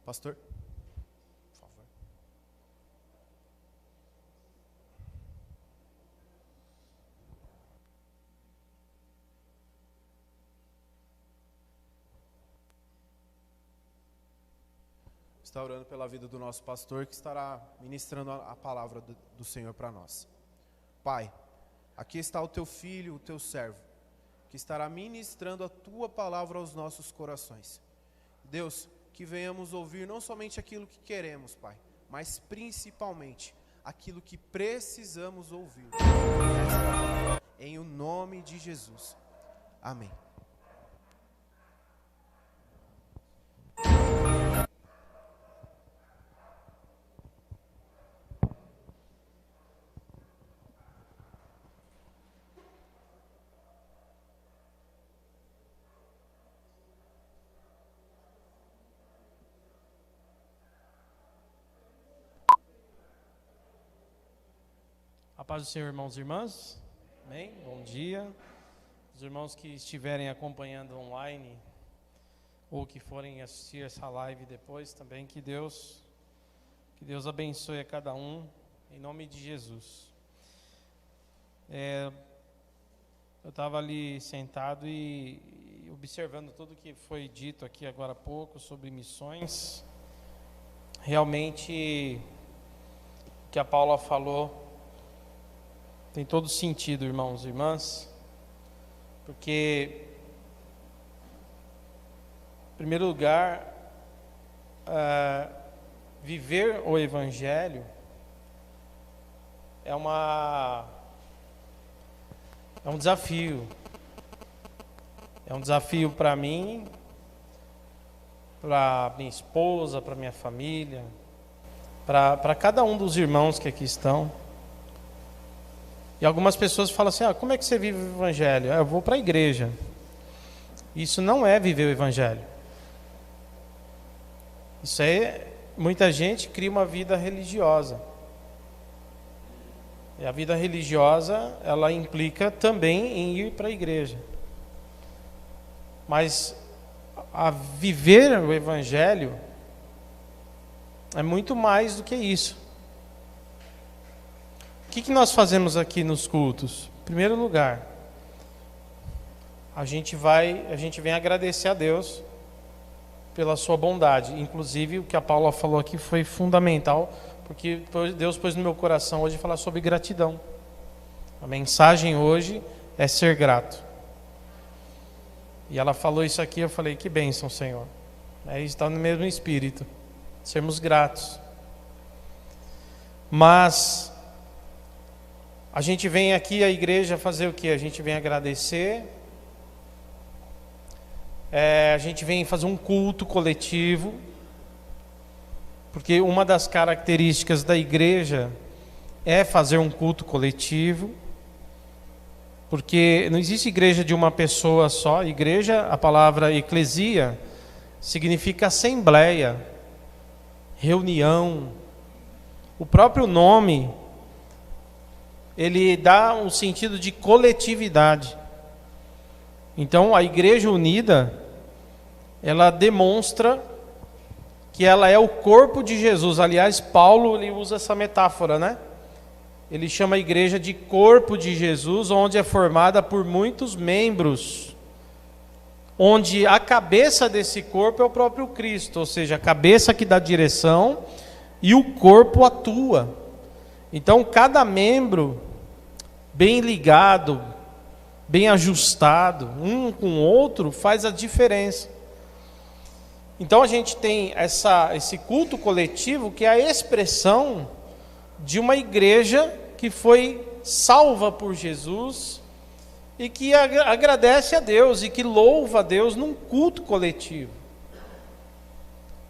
Pastor, por favor. Está orando pela vida do nosso pastor, que estará ministrando a palavra do Senhor para nós. Pai, aqui está o teu filho, o teu servo, que estará ministrando a tua palavra aos nossos corações. Deus, que venhamos ouvir não somente aquilo que queremos, Pai, mas principalmente aquilo que precisamos ouvir. Em o nome de Jesus. Amém. A paz do Senhor, irmãos e irmãs. Amém? Bom dia. Os irmãos que estiverem acompanhando online ou que forem assistir essa live depois também, que Deus abençoe a cada um, em nome de Jesus. Eu estava ali sentado e observando tudo que foi dito aqui agora há pouco sobre missões. Realmente, o que a Paula falou tem todo sentido, irmãos e irmãs, porque, em primeiro lugar, viver o Evangelho é um desafio. É um desafio para mim, para minha esposa, para minha família, para cada um dos irmãos que aqui estão. E algumas pessoas falam assim, como é que você vive o Evangelho? Eu vou para a igreja. Isso não é viver o Evangelho. Isso é, muita gente cria uma vida religiosa. E a vida religiosa, ela implica também em ir para a igreja. Mas a viver o Evangelho é muito mais do que isso. O que nós fazemos aqui nos cultos? Em primeiro lugar, a gente vem agradecer a Deus pela sua bondade. Inclusive, o que a Paula falou aqui foi fundamental, porque Deus pôs no meu coração hoje falar sobre gratidão. A mensagem hoje é ser grato. E ela falou isso aqui, eu falei, que bênção, Senhor. Está no mesmo espírito, sermos gratos. Mas a gente vem aqui à igreja fazer o quê? A gente vem agradecer, a gente vem fazer um culto coletivo, porque uma das características da igreja é fazer um culto coletivo, porque não existe igreja de uma pessoa só. Igreja, a palavra eclesia, significa assembleia, reunião. O próprio nome, ele dá um sentido de coletividade. Então, a igreja unida, ela demonstra que ela é o corpo de Jesus. Aliás, Paulo, ele usa essa metáfora, né? Ele chama a igreja de corpo de Jesus, onde é formada por muitos membros, onde a cabeça desse corpo é o próprio Cristo, ou seja, a cabeça que dá direção e o corpo atua. Então, cada membro bem ligado, bem ajustado, um com o outro, faz a diferença. Então a gente tem esse culto coletivo, que é a expressão de uma igreja que foi salva por Jesus e que agradece a Deus e que louva a Deus num culto coletivo.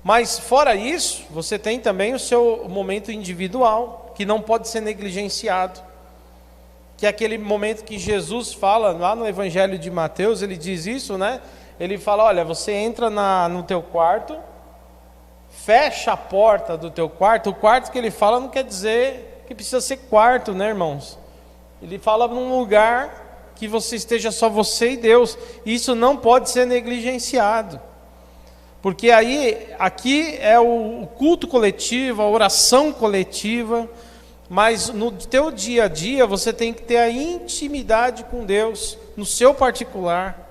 Mas fora isso, você tem também o seu momento individual, que não pode ser negligenciado, que é aquele momento que Jesus fala lá no Evangelho de Mateus. Ele diz isso, né? Ele fala, olha, você entra no teu quarto, fecha a porta do teu quarto. O quarto que ele fala não quer dizer que precisa ser quarto, né, irmãos? Ele fala num lugar que você esteja só você e Deus. Isso não pode ser negligenciado. Porque aí, aqui é o culto coletivo, a oração coletiva, mas no teu dia a dia você tem que ter a intimidade com Deus, no seu particular,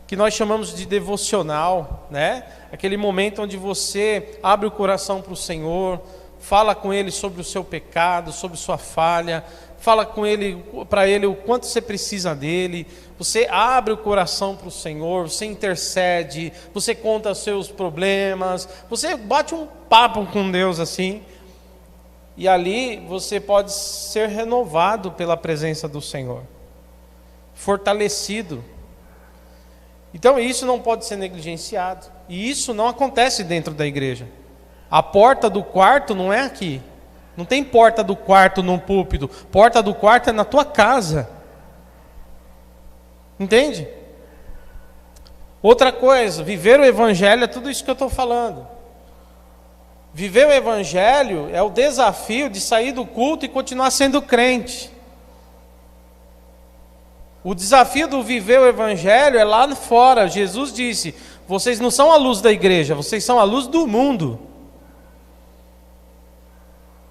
que nós chamamos de devocional, né? Aquele momento onde você abre o coração para o Senhor, fala com Ele sobre o seu pecado, sobre sua falha, fala com Ele, para Ele o quanto você precisa dEle, você abre o coração para o Senhor, você intercede, você conta os seus problemas, você bate um papo com Deus assim, e ali você pode ser renovado pela presença do Senhor, fortalecido. Então isso não pode ser negligenciado, e isso não acontece dentro da igreja. A porta do quarto não é aqui, não tem porta do quarto num púlpito, porta do quarto é na tua casa. Entende? Outra coisa, viver o Evangelho é tudo isso que eu estou falando. Viver o Evangelho é o desafio de sair do culto e continuar sendo crente. O desafio do viver o Evangelho é lá fora. Jesus disse: vocês não são a luz da igreja, vocês são a luz do mundo.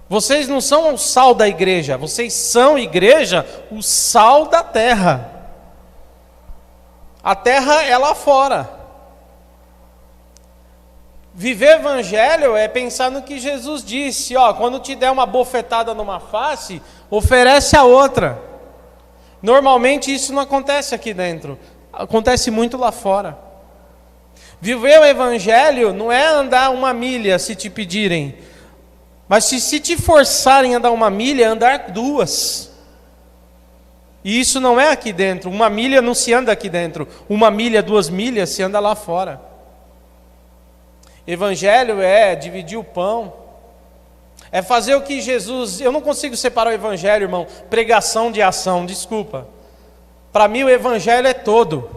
Vocês não são o sal da igreja, vocês são, igreja, o sal da terra. A terra é lá fora. Viver o Evangelho é pensar no que Jesus disse: quando te der uma bofetada numa face, oferece a outra. Normalmente isso não acontece aqui dentro, acontece muito lá fora. Viver o Evangelho não é andar uma milha se te pedirem, mas se te forçarem a andar uma milha, andar 2. E isso não é aqui dentro, uma milha não se anda aqui dentro, 1 milha, 2 milhas se anda lá fora. Evangelho é dividir o pão, é fazer o que Jesus... Eu não consigo separar o Evangelho, irmão, pregação de ação, desculpa. Para mim o Evangelho é todo,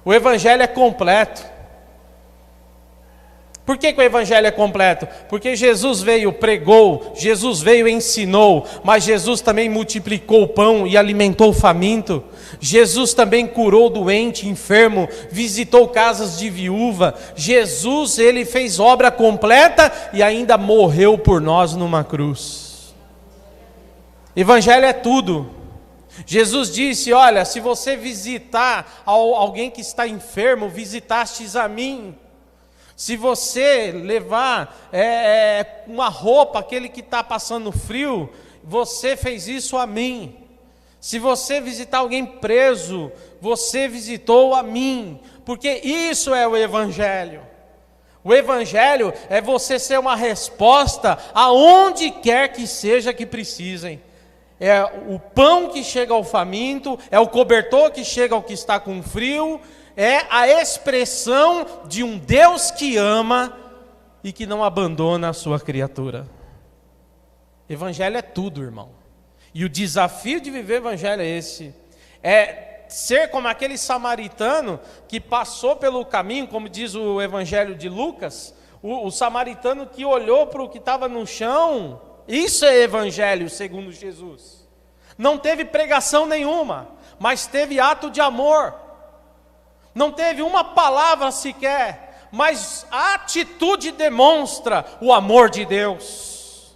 o Evangelho é completo. Por que o Evangelho é completo? Porque Jesus veio, pregou, Jesus veio, ensinou, mas Jesus também multiplicou o pão e alimentou o faminto. Jesus também curou doente, enfermo, visitou casas de viúva. Jesus, ele fez obra completa e ainda morreu por nós numa cruz. Evangelho é tudo. Jesus disse: olha, se você visitar alguém que está enfermo, visitastes a mim. Se você levar uma roupa àquele que está passando frio, você fez isso a mim. Se você visitar alguém preso, você visitou a mim. Porque isso é o Evangelho. O Evangelho é você ser uma resposta aonde quer que seja que precisem. É o pão que chega ao faminto, é o cobertor que chega ao que está com frio, é a expressão de um Deus que ama e que não abandona a sua criatura. Evangelho é tudo, irmão. E o desafio de viver o Evangelho é esse. É ser como aquele samaritano que passou pelo caminho, como diz o Evangelho de Lucas, o samaritano que olhou para o que estava no chão. Isso é Evangelho segundo Jesus. Não teve pregação nenhuma, mas teve ato de amor. Não teve uma palavra sequer, mas a atitude demonstra o amor de Deus.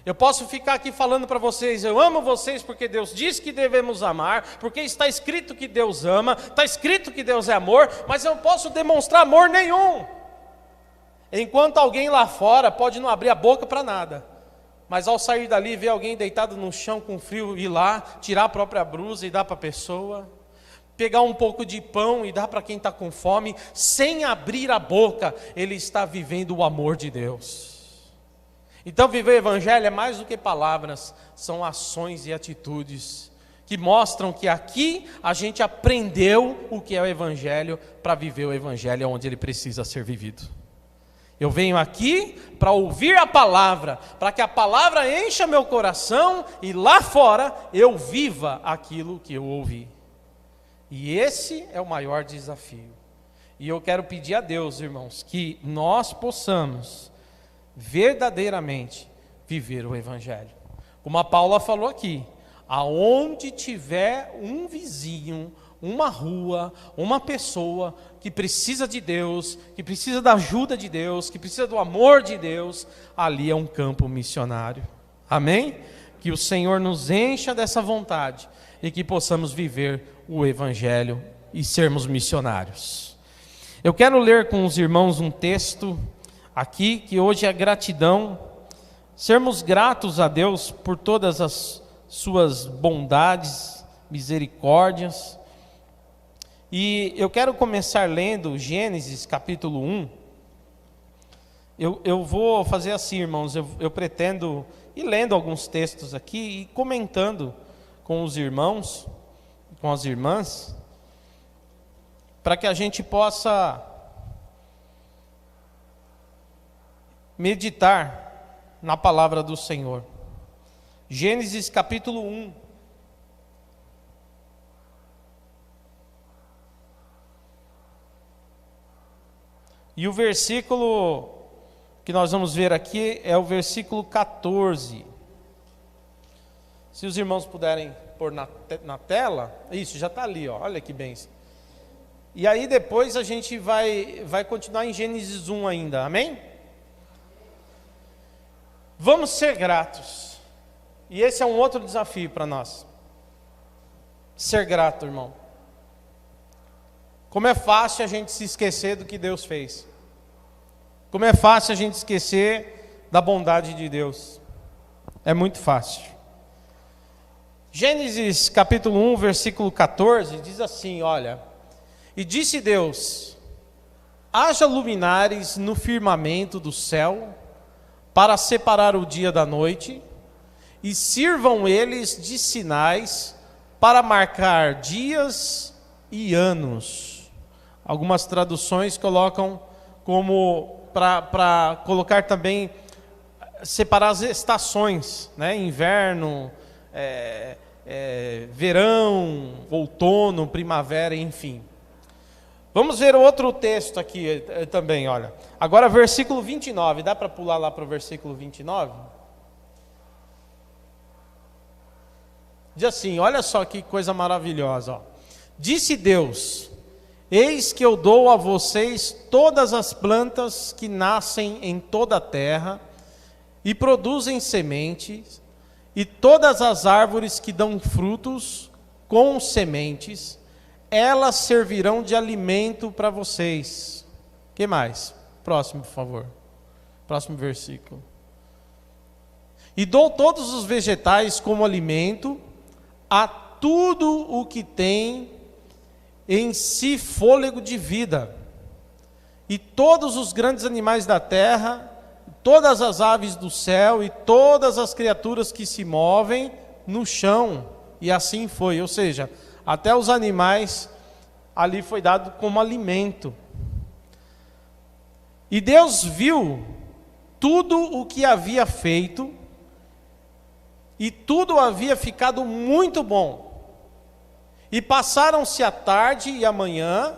Eu posso ficar aqui falando para vocês: eu amo vocês porque Deus diz que devemos amar, porque está escrito que Deus ama, está escrito que Deus é amor, mas eu não posso demonstrar amor nenhum. Enquanto alguém lá fora pode não abrir a boca para nada, mas ao sair dali ver alguém deitado no chão com frio, ir lá, tirar a própria blusa e dar para a pessoa, pegar um pouco de pão e dar para quem está com fome, sem abrir a boca, ele está vivendo o amor de Deus. Então viver o Evangelho é mais do que palavras, são ações e atitudes, que mostram que aqui a gente aprendeu o que é o Evangelho, para viver o Evangelho onde ele precisa ser vivido. Eu venho aqui para ouvir a palavra, para que a palavra encha meu coração, e lá fora eu viva aquilo que eu ouvi. E esse é o maior desafio. E eu quero pedir a Deus, irmãos, que nós possamos verdadeiramente viver o Evangelho. Como a Paula falou aqui, aonde tiver um vizinho uma rua, uma pessoa que precisa de Deus, que precisa da ajuda de Deus, que precisa do amor de Deus, ali é um campo missionário. Amém? Que o Senhor nos encha dessa vontade e que possamos viver o Evangelho e sermos missionários. Eu quero ler com os irmãos um texto aqui, que hoje é gratidão, sermos gratos a Deus por todas as suas bondades, misericórdias. E eu quero começar lendo Gênesis capítulo 1. Eu vou fazer assim, irmãos, eu pretendo ir lendo alguns textos aqui e comentando com os irmãos, com as irmãs, para que a gente possa meditar na palavra do Senhor. Gênesis capítulo 1. E o versículo que nós vamos ver aqui é o versículo 14. Se os irmãos puderem pôr na tela, isso, já está ali, ó, olha que bênção. E aí depois a gente vai continuar em Gênesis 1 ainda, amém? Vamos ser gratos. E esse é um outro desafio para nós. Ser grato, irmão. Como é fácil a gente se esquecer do que Deus fez. Como é fácil a gente esquecer da bondade de Deus. É muito fácil. Gênesis capítulo 1, versículo 14, diz assim, olha: E disse Deus, haja luminares no firmamento do céu, para separar o dia da noite, e sirvam eles de sinais, para marcar dias e anos. Algumas traduções colocam como, para colocar também, separar as estações, né? Inverno, verão, outono, primavera, enfim. Vamos ver outro texto aqui também, olha. Agora versículo 29, dá para pular lá para o versículo 29? Diz assim, olha só que coisa maravilhosa, ó. Disse Deus, eis que eu dou a vocês todas as plantas que nascem em toda a terra e produzem sementes, e todas as árvores que dão frutos com sementes, elas servirão de alimento para vocês. O que mais? Próximo, por favor. Próximo versículo. E dou todos os vegetais como alimento a tudo o que tem em si fôlego de vida. E todos os grandes animais da terra, todas as aves do céu e todas as criaturas que se movem no chão. E assim foi, ou seja, até os animais ali foi dado como alimento. E Deus viu tudo o que havia feito, e tudo havia ficado muito bom. E passaram-se a tarde e a manhã,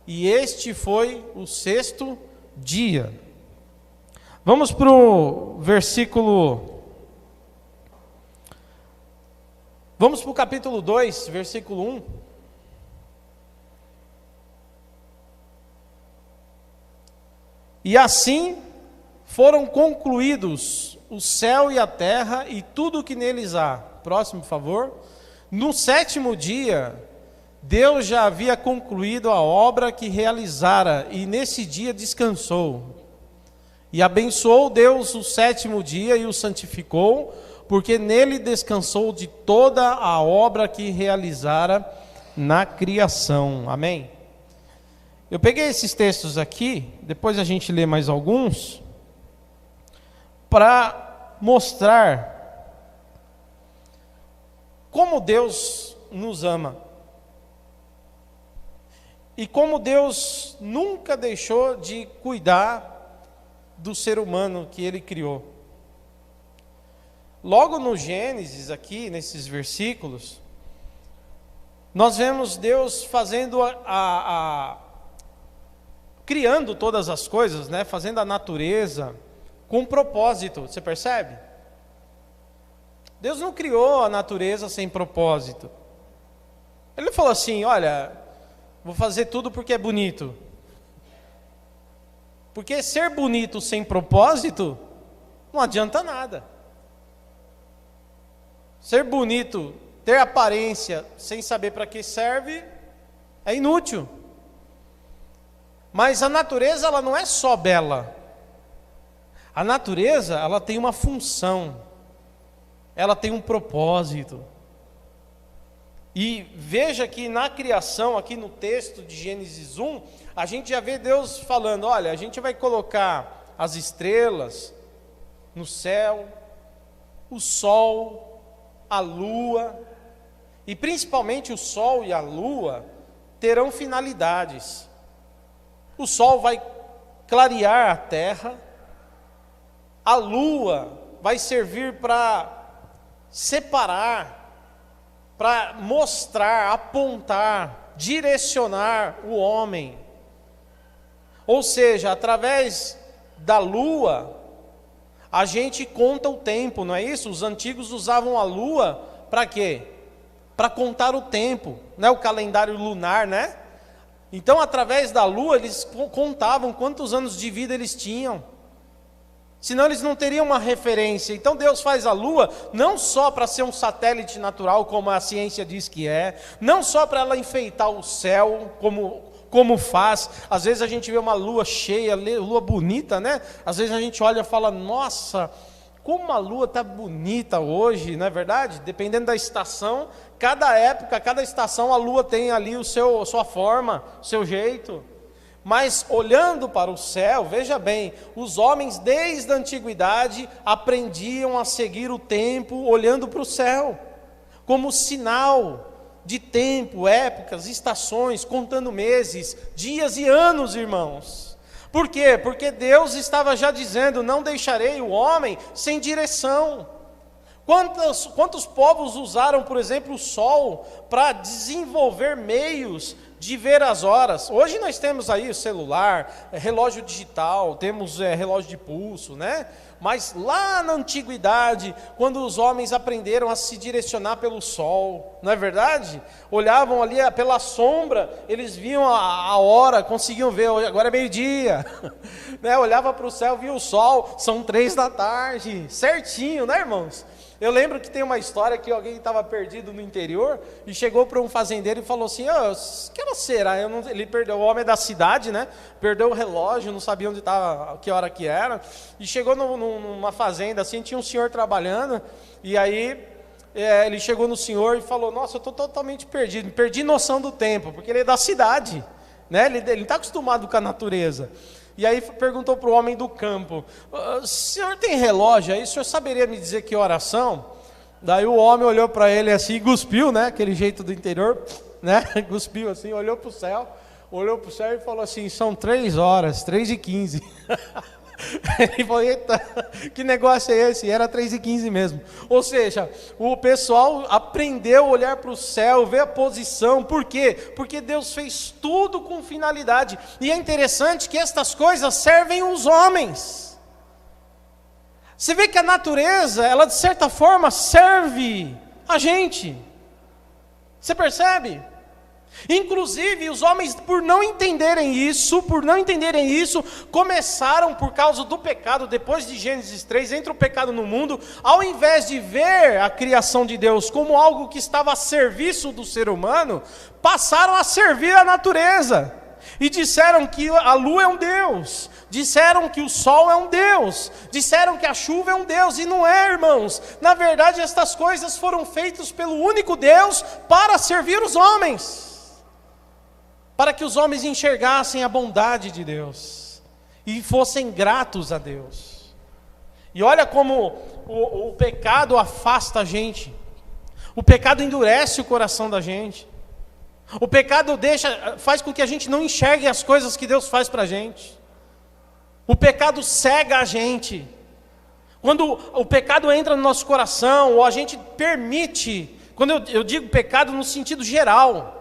e este foi o sexto dia. Vamos para o versículo... Vamos para o capítulo 2, versículo 1. E assim foram concluídos o céu e a terra e tudo o que neles há. Próximo, por favor. No sétimo dia, Deus já havia concluído a obra que realizara, e nesse dia descansou. E abençoou Deus o sétimo dia e o santificou, porque nele descansou de toda a obra que realizara na criação. Amém? Eu peguei esses textos aqui, depois a gente lê mais alguns, para mostrar como Deus nos ama. E como Deus nunca deixou de cuidar do ser humano que Ele criou. Logo no Gênesis, aqui, nesses versículos, nós vemos Deus fazendo criando todas as coisas, né? Fazendo a natureza com propósito, você percebe? Deus não criou a natureza sem propósito. Ele não falou assim, olha, vou fazer tudo porque é bonito. Porque ser bonito sem propósito não adianta nada. Ser bonito, ter aparência sem saber para que serve, é inútil. Mas a natureza, ela não é só bela. A natureza, ela tem uma função. Ela tem um propósito. E veja que na criação, aqui no texto de Gênesis 1, a gente já vê Deus falando, olha, a gente vai colocar as estrelas no céu, o sol, a lua, e principalmente o sol e a lua terão finalidades. O sol vai clarear a terra, a lua vai servir para separar, para mostrar, apontar, direcionar o homem. Ou seja, através da lua, a gente conta o tempo, não é isso? Os antigos usavam a lua para quê? Para contar o tempo, né? O calendário lunar, né? Então, através da lua, eles contavam quantos anos de vida eles tinham. Senão eles não teriam uma referência. Então Deus faz a lua não só para ser um satélite natural, como a ciência diz que é, não só para ela enfeitar o céu, como faz. Às vezes a gente vê uma lua cheia, lua bonita, né? Às vezes a gente olha e fala, nossa, como a lua está bonita hoje, não é verdade? Dependendo da estação, cada época, cada estação, a lua tem ali sua forma, o seu jeito. Mas olhando para o céu, veja bem, os homens desde a antiguidade aprendiam a seguir o tempo olhando para o céu, como sinal de tempo, épocas, estações, contando meses, dias e anos, irmãos. Por quê? Porque Deus estava já dizendo, não deixarei o homem sem direção. Quantos povos usaram, por exemplo, o sol para desenvolver meios de ver as horas? Hoje nós temos aí o celular, relógio digital, temos relógio de pulso, né? Mas lá na antiguidade, quando os homens aprenderam a se direcionar pelo sol, não é verdade? Olhavam ali pela sombra, eles viam a hora, conseguiam ver, agora é meio-dia, né? Olhava para o céu, via o sol, são 3 da tarde, certinho, né, irmãos? Eu lembro que tem uma história que alguém estava perdido no interior e chegou para um fazendeiro e falou assim, que hora será? Ele perdeu, o homem é da cidade, né? Perdeu o relógio, não sabia onde estava, que hora que era, e chegou numa fazenda assim, tinha um senhor trabalhando, e aí ele chegou no senhor e falou, nossa, eu estou totalmente perdido, perdi noção do tempo, porque ele é da cidade, né? Ele não está acostumado com a natureza. E aí perguntou para o homem do campo, o senhor tem relógio aí? O senhor saberia me dizer que horas são? Daí o homem olhou para ele assim e cuspiu, né? Aquele jeito do interior, né? Cuspiu assim, olhou para o céu e falou assim, são 3 horas, 3h15. Ele falou, eita, que negócio é esse? E era 3h15 mesmo. Ou seja, o pessoal aprendeu a olhar para o céu, ver a posição. Por quê? Porque Deus fez tudo com finalidade. E é interessante que estas coisas servem os homens. Você vê que a natureza, ela de certa forma serve a gente. Você percebe? Inclusive, os homens, por não entenderem isso, começaram, por causa do pecado, depois de Gênesis 3, entra o pecado no mundo, ao invés de ver a criação de Deus como algo que estava a serviço do ser humano, passaram a servir a natureza, e disseram que a lua é um Deus, disseram que o sol é um Deus, disseram que a chuva é um Deus, e não é, irmãos. Na verdade, estas coisas foram feitas pelo único Deus para servir os homens, para que os homens enxergassem a bondade de Deus e fossem gratos a Deus. E olha como o pecado afasta a gente, o pecado endurece o coração da gente, o pecado faz com que a gente não enxergue as coisas que Deus faz para a gente, o pecado cega a gente. Quando o pecado entra no nosso coração, ou a gente permite, quando eu digo pecado no sentido geral,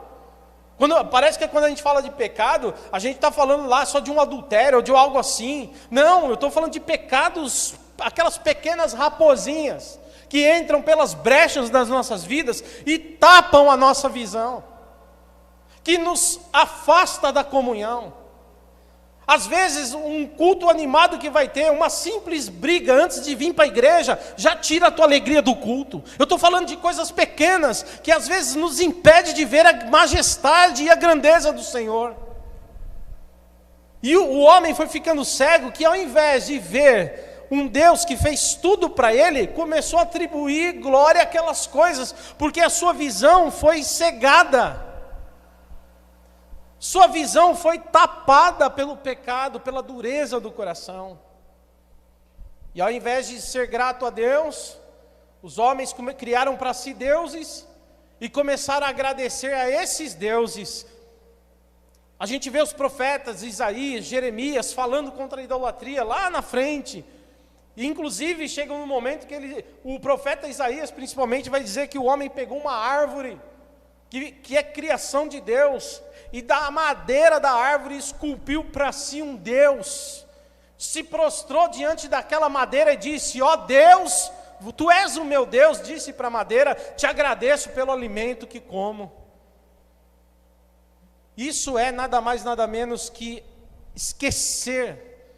parece que quando a gente fala de pecado, a gente está falando lá só de um adultério ou de algo assim. Não, eu estou falando de pecados, aquelas pequenas raposinhas que entram pelas brechas das nossas vidas e tapam a nossa visão. que nos afasta da comunhão. Às vezes, um culto animado que vai ter, uma simples briga antes de vir para a igreja, já tira a tua alegria do culto. Eu estou falando de coisas pequenas, que às vezes nos impede de ver a majestade e a grandeza do Senhor. E o homem foi ficando cego, que ao invés de ver um Deus que fez tudo para ele, começou a atribuir glória àquelas coisas, porque a sua visão foi cegada. Sua visão foi tapada pelo pecado, pela dureza do coração. E ao invés de ser grato a Deus, os homens criaram para si deuses e começaram a agradecer a esses deuses. A gente vê os profetas Isaías, Jeremias falando contra a idolatria lá na frente. E inclusive chega um momento que o profeta Isaías principalmente vai dizer que o homem pegou uma árvore que é criação de Deus, e da madeira da árvore esculpiu para si um Deus, se prostrou diante daquela madeira e disse: ó Deus, tu és o meu Deus, disse para a madeira, te agradeço pelo alimento que como. Isso é nada mais nada menos que esquecer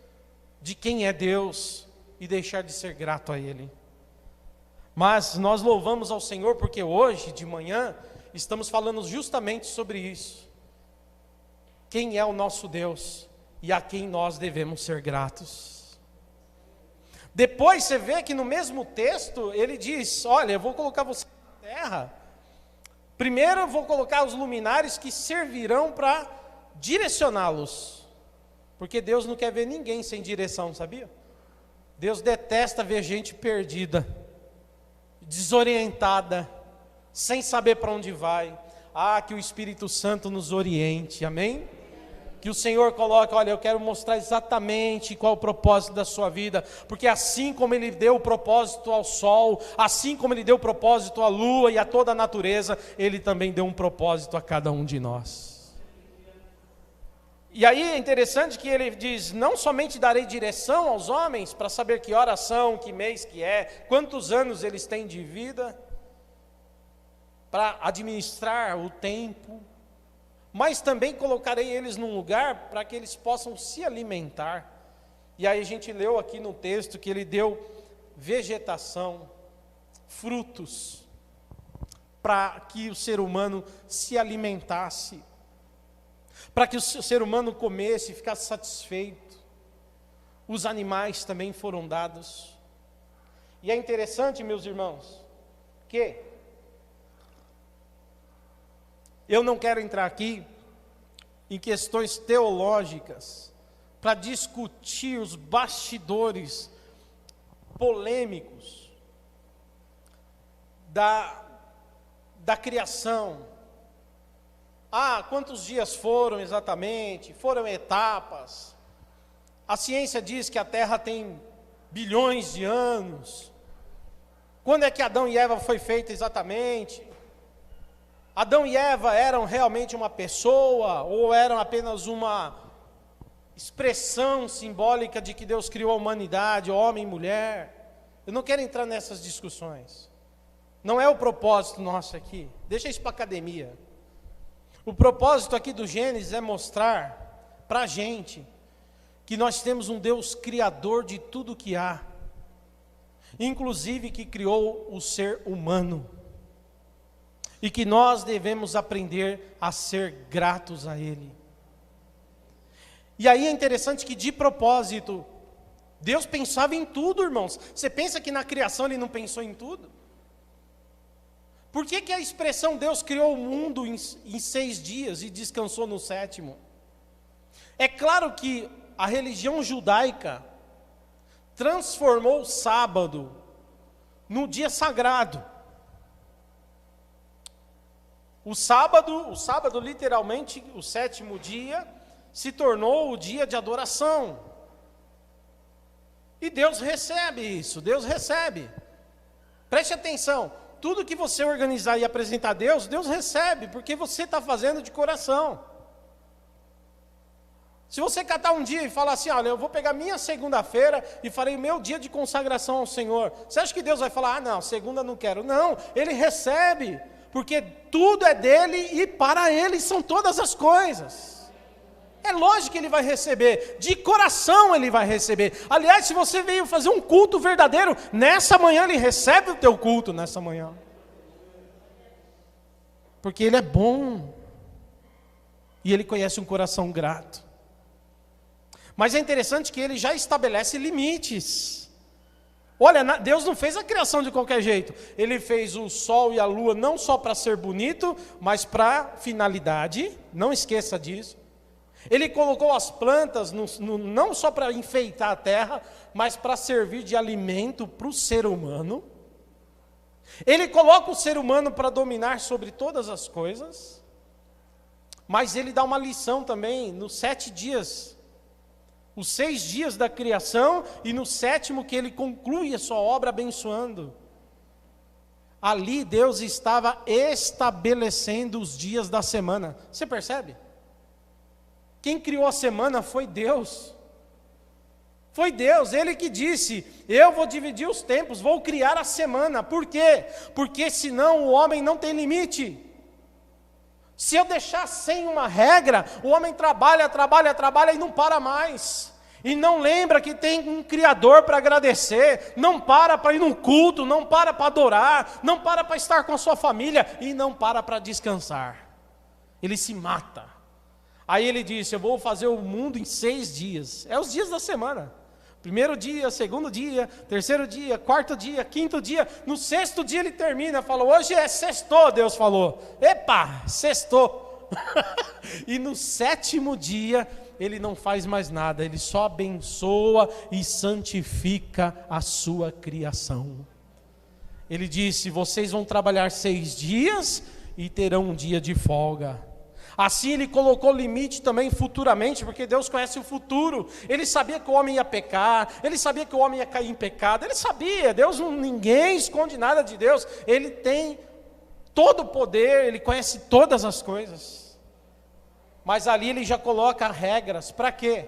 de quem é Deus e deixar de ser grato a Ele. Mas nós louvamos ao Senhor porque hoje de manhã estamos falando justamente sobre isso. Quem é o nosso Deus e a quem nós devemos ser gratos. Depois você vê que no mesmo texto ele diz: olha, eu vou colocar você na terra. Primeiro eu vou colocar os luminares que servirão para direcioná-los. Porque Deus não quer ver ninguém sem direção, sabia? Deus detesta ver gente perdida, desorientada, sem saber para onde vai. Que o Espírito Santo nos oriente, amém? Que o Senhor coloque: olha, eu quero mostrar exatamente qual é o propósito da sua vida, porque assim como Ele deu o propósito ao sol, assim como Ele deu o propósito à lua e a toda a natureza, Ele também deu um propósito a cada um de nós. E aí é interessante que Ele diz: não somente darei direção aos homens, para saber que horas são, que mês que é, quantos anos eles têm de vida, para administrar o tempo, mas também colocarei eles num lugar para que eles possam se alimentar. E aí a gente leu aqui no texto que Ele deu vegetação, frutos, para que o ser humano se alimentasse, para que o ser humano comesse e ficasse satisfeito. Os animais também foram dados. E é interessante, meus irmãos, que eu não quero entrar aqui em questões teológicas para discutir os bastidores polêmicos da criação. Quantos dias foram exatamente? Foram etapas. A ciência diz que a Terra tem bilhões de anos. Quando é que Adão e Eva foi feito exatamente? Adão e Eva eram realmente uma pessoa ou eram apenas uma expressão simbólica de que Deus criou a humanidade, homem e mulher? Eu não quero entrar nessas discussões. Não é o propósito nosso aqui. Deixa isso para a academia. O propósito aqui do Gênesis é mostrar para a gente que nós temos um Deus criador de tudo que há, inclusive que criou o ser humano. E que nós devemos aprender a ser gratos a Ele. E aí é interessante que de propósito, Deus pensava em tudo, irmãos. Você pensa que na criação Ele não pensou em tudo? Por que a expressão Deus criou o mundo em 6 dias e descansou no 7º? É claro que a religião judaica transformou o sábado no dia sagrado. O sábado literalmente, o 7º dia, se tornou o dia de adoração. E Deus recebe isso, Deus recebe. Preste atenção, tudo que você organizar e apresentar a Deus, Deus recebe, porque você está fazendo de coração. Se você catar um dia e falar assim: olha, eu vou pegar minha segunda-feira e farei meu dia de consagração ao Senhor, você acha que Deus vai falar: não, segunda não quero? Não, Ele recebe, Porque tudo é dele e para ele são todas as coisas. É lógico que ele vai receber, de coração ele vai receber. Aliás, se você veio fazer um culto verdadeiro, nessa manhã ele recebe o teu culto, nessa manhã. Porque ele é bom. E ele conhece um coração grato. Mas é interessante que ele já estabelece limites. Olha, Deus não fez a criação de qualquer jeito. Ele fez o sol e a lua não só para ser bonito, mas para finalidade. Não esqueça disso. Ele colocou as plantas não só para enfeitar a terra, mas para servir de alimento para o ser humano. Ele coloca o ser humano para dominar sobre todas as coisas. Mas ele dá uma lição também nos 7 dias. Os 6 dias da criação e no 7º que ele conclui a sua obra abençoando. Ali Deus estava estabelecendo os dias da semana. Você percebe? Quem criou a semana foi Deus. Foi Deus, Ele que disse, eu vou dividir os tempos, vou criar a semana. Por quê? Porque senão o homem não tem limite. Se eu deixar sem uma regra, o homem trabalha e não para mais. E não lembra que tem um Criador para agradecer, não para ir num culto, não para adorar, não para estar com a sua família e não para descansar. Ele se mata. Aí ele disse, eu vou fazer o mundo em 6 dias. É os dias da semana. 1º dia, 2º dia, 3º dia, 4º dia, 5º dia. No 6º dia ele termina, falou, hoje é sextou, Deus falou. Epa, sextou. E no 7º dia ele não faz mais nada, ele só abençoa e santifica a sua criação. Ele disse, vocês vão trabalhar 6 dias e terão um dia de folga. Assim ele colocou limite também futuramente, porque Deus conhece o futuro. Ele sabia que o homem ia pecar, ele sabia que o homem ia cair em pecado, ele sabia, ninguém esconde nada de Deus, ele tem todo o poder, ele conhece todas as coisas. Mas ali ele já coloca regras, para quê?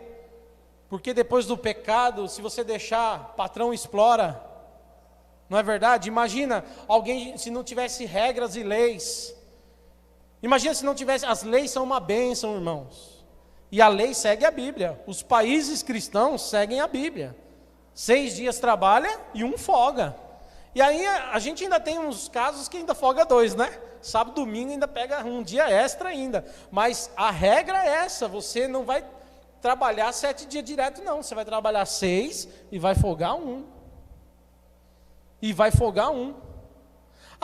Porque depois do pecado, se você deixar, patrão explora. Não é verdade? Imagina alguém se não tivesse regras e leis. Imagina se não tivesse, as leis são uma bênção, irmãos. E a lei segue a Bíblia. Os países cristãos seguem a Bíblia. 6 dias trabalha e 1 folga. E aí a gente ainda tem uns casos que ainda folga 2, né? Sábado, domingo ainda pega um dia extra ainda. Mas a regra é essa, você não vai trabalhar 7 dias direto não. Você vai trabalhar 6 e vai folgar 1. E vai folgar 1.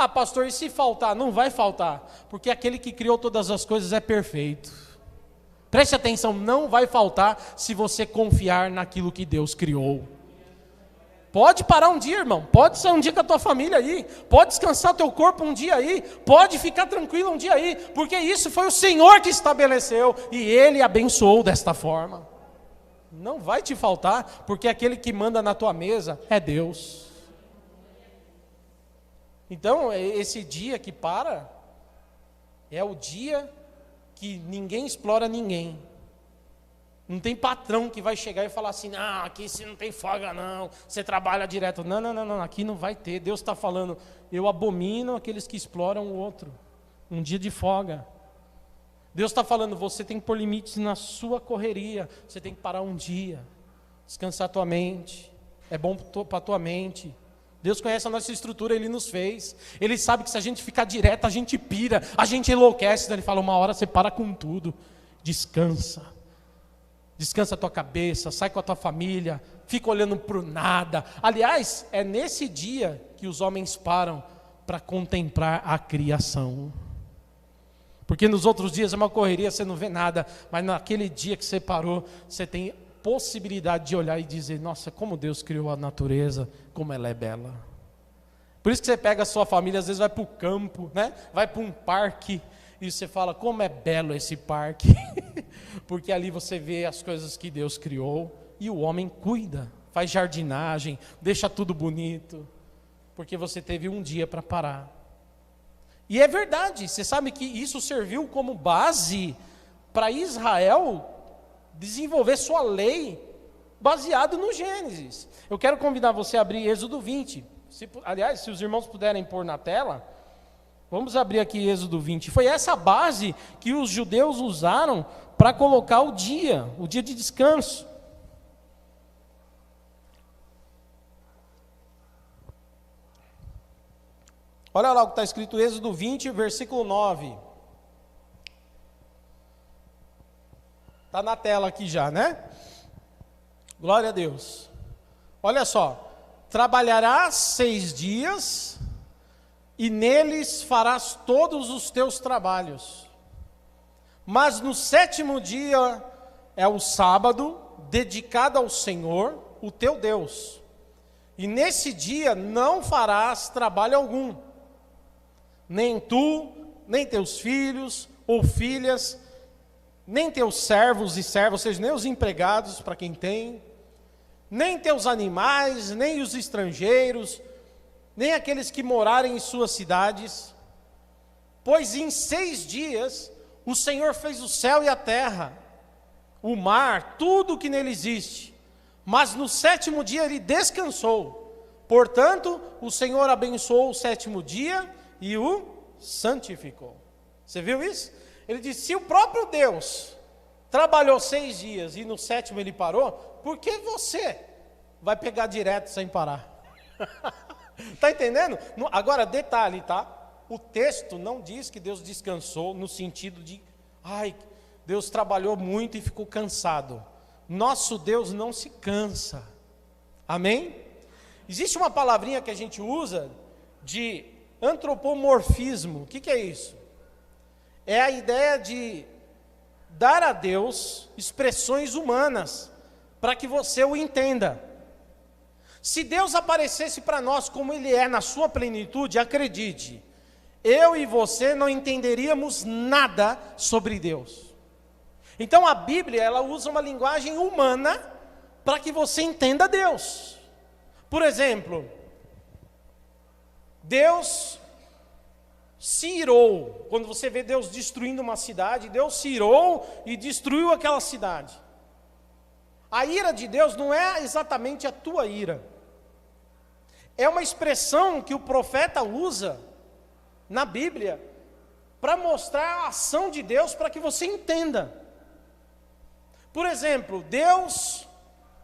Ah, pastor, e se faltar? Não vai faltar, porque aquele que criou todas as coisas é perfeito. Preste atenção, não vai faltar se você confiar naquilo que Deus criou. Pode parar um dia, irmão, pode ser um dia com a tua família aí, pode descansar teu corpo um dia aí, pode ficar tranquilo um dia aí, porque isso foi o Senhor que estabeleceu, e Ele abençoou desta forma. Não vai te faltar, porque aquele que manda na tua mesa é Deus. Então, esse dia que para, é o dia que ninguém explora ninguém. Não tem patrão que vai chegar e falar assim, aqui você não tem folga não, você trabalha direto. Não, aqui não vai ter. Deus está falando, eu abomino aqueles que exploram o outro. Um dia de folga. Deus está falando, você tem que pôr limites na sua correria, você tem que parar um dia, descansar a tua mente, é bom para a tua mente. Deus conhece a nossa estrutura, Ele nos fez. Ele sabe que se a gente ficar direto, a gente pira, a gente enlouquece. Então Ele fala, uma hora você para com tudo. Descansa. Descansa a tua cabeça, sai com a tua família, fica olhando para o nada. Aliás, é nesse dia que os homens param para contemplar a criação. Porque nos outros dias é uma correria, você não vê nada. Mas naquele dia que você parou, você tem possibilidade de olhar e dizer, nossa, como Deus criou a natureza, como ela é bela. Por isso que você pega a sua família, às vezes vai para o campo, né? Vai para um parque, e você fala, como é belo esse parque. Porque ali você vê as coisas que Deus criou, e o homem cuida, faz jardinagem, deixa tudo bonito, porque você teve um dia para parar. E é verdade, você sabe que isso serviu como base para Israel desenvolver sua lei baseado no Gênesis. Eu quero convidar você a abrir Êxodo 20. Aliás, se os irmãos puderem pôr na tela, Vamos abrir aqui Êxodo 20. Foi essa base que os judeus usaram para colocar o dia de descanso. Olha lá o que está escrito, Êxodo 20, versículo 9. Está na tela aqui já, né? Glória a Deus. Olha só. Trabalharás 6 dias e neles farás todos os teus trabalhos. Mas no 7º dia é o sábado, dedicado ao Senhor, o teu Deus. E nesse dia não farás trabalho algum. Nem tu, nem teus filhos ou filhas, nem teus servos e servas, ou seja, nem os empregados, para quem tem, nem teus animais, nem os estrangeiros, nem aqueles que morarem em suas cidades. Pois em 6 dias o Senhor fez o céu e a terra, o mar, tudo o que nele existe. Mas no 7º dia ele descansou. Portanto, o Senhor abençoou o 7º dia e o santificou. Você viu isso? Ele disse, se o próprio Deus trabalhou 6 dias e no 7º ele parou, por que você vai pegar direto sem parar? Está entendendo? Agora, detalhe, tá? O texto não diz que Deus descansou no sentido de, Deus trabalhou muito e ficou cansado. Nosso Deus não se cansa. Amém? Existe uma palavrinha que a gente usa de antropomorfismo. O que é isso? É a ideia de dar a Deus expressões humanas, para que você o entenda. Se Deus aparecesse para nós como Ele é na sua plenitude, acredite, eu e você não entenderíamos nada sobre Deus. Então a Bíblia, ela usa uma linguagem humana, para que você entenda Deus. Por exemplo, Deus se irou. Quando você vê Deus destruindo uma cidade, Deus se irou e destruiu aquela cidade. A ira de Deus não é exatamente a tua ira. É uma expressão que o profeta usa na Bíblia para mostrar a ação de Deus, para que você entenda. Por exemplo, Deus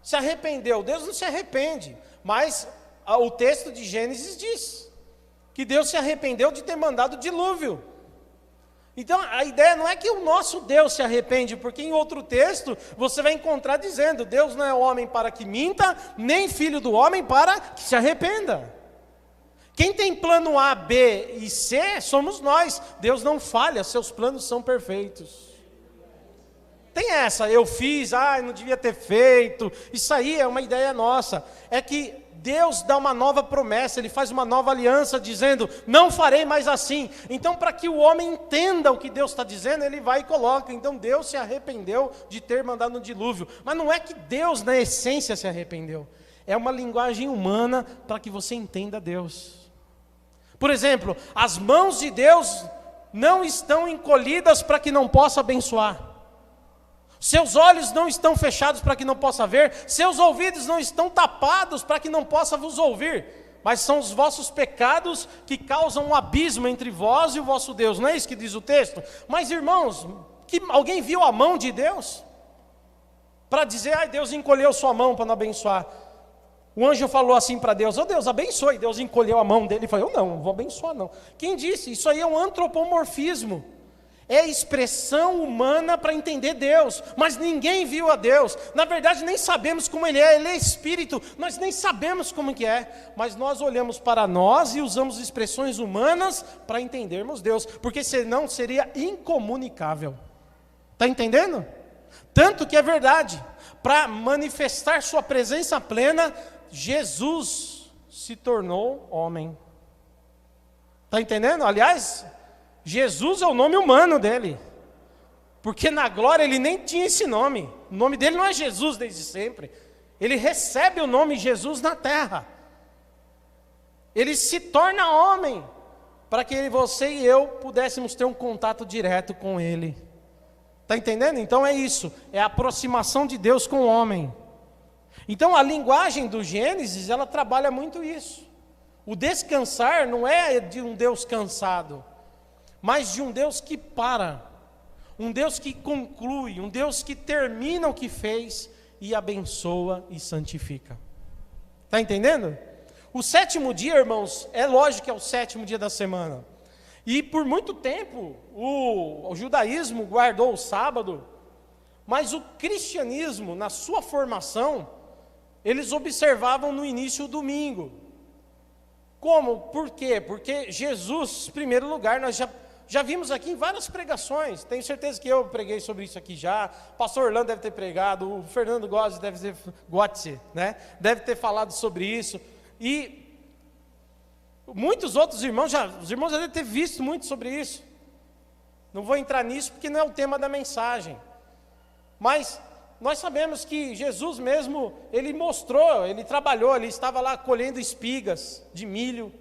se arrependeu. Deus não se arrepende, mas o texto de Gênesis diz que Deus se arrependeu de ter mandado o dilúvio. Então a ideia não é que o nosso Deus se arrepende, porque em outro texto você vai encontrar dizendo, Deus não é homem para que minta, nem filho do homem para que se arrependa. Quem tem plano A, B e C somos nós. Deus não falha, seus planos são perfeitos. Tem essa, eu fiz, não devia ter feito. Isso aí é uma ideia nossa. É que Deus dá uma nova promessa, Ele faz uma nova aliança, dizendo, não farei mais assim. Então, para que o homem entenda o que Deus está dizendo, ele vai e coloca. Então, Deus se arrependeu de ter mandado um dilúvio. Mas não é que Deus, na essência, se arrependeu. É uma linguagem humana para que você entenda Deus. Por exemplo, as mãos de Deus não estão encolhidas para que não possa abençoar. Seus olhos não estão fechados para que não possa ver, seus ouvidos não estão tapados para que não possa vos ouvir, mas são os vossos pecados que causam um abismo entre vós e o vosso Deus. Não é isso que diz o texto? Mas irmãos, alguém viu a mão de Deus? Para dizer, Deus encolheu sua mão para não abençoar. O anjo falou assim para Deus, Deus abençoe, Deus encolheu a mão dele e falou, não vou abençoar não. Quem disse? Isso aí é um antropomorfismo. É expressão humana para entender Deus, mas ninguém viu a Deus. Na verdade nem sabemos como Ele é Espírito, nós nem sabemos como que é, mas nós olhamos para nós e usamos expressões humanas para entendermos Deus, porque senão seria incomunicável. Está entendendo? Tanto que é verdade, para manifestar sua presença plena, Jesus se tornou homem. Está entendendo? Aliás, Jesus é o nome humano dele, porque na glória ele nem tinha esse nome. O nome dele não é Jesus desde sempre. Ele recebe o nome Jesus na terra. Ele se torna homem, para que você e eu pudéssemos ter um contato direto com ele. Está entendendo? Então é isso, é a aproximação de Deus com o homem. Então a linguagem do Gênesis, ela trabalha muito isso. O descansar não é de um Deus cansado, mas de um Deus que para, um Deus que conclui, um Deus que termina o que fez e abençoa e santifica. Está entendendo? O sétimo dia, irmãos, é lógico que é o sétimo dia da semana. E por muito tempo o judaísmo guardou o sábado, mas o cristianismo, na sua formação, eles observavam no início o domingo. Como? Por quê? Porque Jesus, em primeiro lugar, nós já vimos aqui em várias pregações, tenho certeza que eu preguei sobre isso aqui já, o pastor Orlando deve ter pregado, o Fernando Góes deve ter falado sobre isso, e muitos outros irmãos, os irmãos já devem ter visto muito sobre isso. Não vou entrar nisso porque não é o tema da mensagem, mas nós sabemos que Jesus mesmo, ele mostrou, ele trabalhou, ele estava lá colhendo espigas de milho,